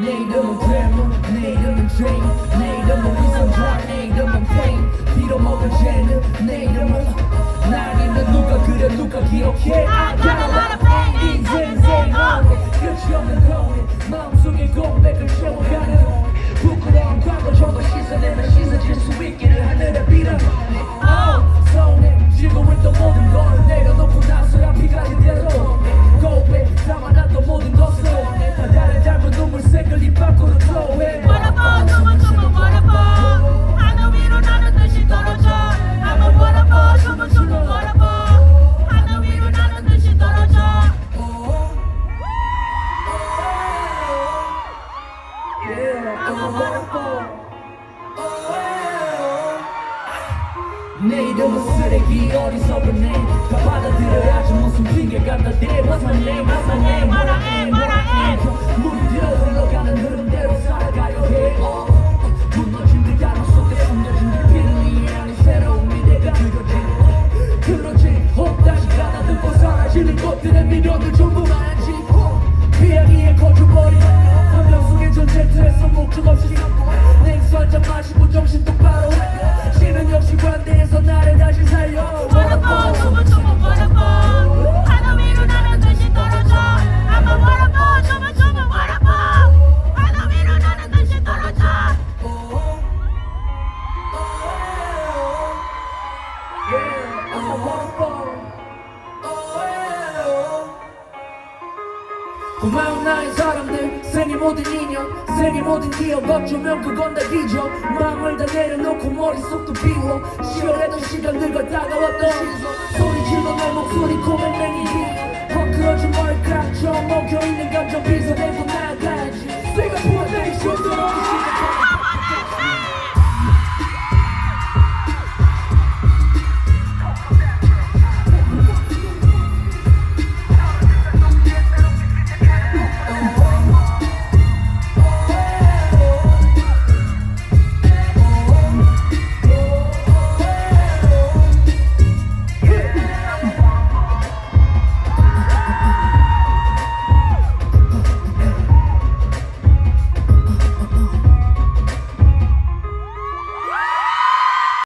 내 이름은 괴물, 내 이름은 dream, 내 이름은 위선자, 내 이름은 pain. 빌어먹은 죄는 내 이름은 날 잊는 누가 그래 누가 기억해. I got a lot of pain. 인생 끝이 없는 고민, 마음속에 공백을 채워가는 부끄러운 과거 저거 씻어내면 씻어질 수 있기를 하늘에 빌어. 손에 쥐고 있던 모든 거를 내려놓고 나서야 피가 그대로 고백 담아놨던 모든 것을 바다를 닮은 눈물색을 입 밖으로 토해. Waterfall, 춤을 waterfall. 하늘 위로 나는 듯이 떨어져. I'm a waterfall, 춤을 waterfall. 하늘 위로 나는 듯이 떨어져. 내 이름은 쓰레기 어리석은 name. 다 받아들여야지 무슨 핑계가 나대. What's my name, what's my name, what I am, what I am. 물이 들어 흘러가는 흐름대로 살아가려 해. 무너진 그 단어 속에 숨겨진 깊이를 이해하는 새로운 미래가 그려진. 그러지 혹 다시 가다듬고 사라지는 것들의 미련을 전부 만지고 피하기에 거쳐버린 환경 속의 전쟁터에서 목적 없이 냉수 한잔 마시고 정신 똑바로 신은 역시 관대해서 나를 다시 살려. Waterfall, 춤을 waterfall. 하늘 위로 나는 듯이 떨어져. I'm a waterfall, 춤을 waterfall. 하늘 위로 나는 듯이 떨어져. 고마운 나의 사람들, 생의 모든 인연, 생의 모든 기억. 어쩌면 그건 다 잊어. 마음을 다 내려놓고 머릿속도 비워. 시원했던 시간들과 다가왔던 시선. 소리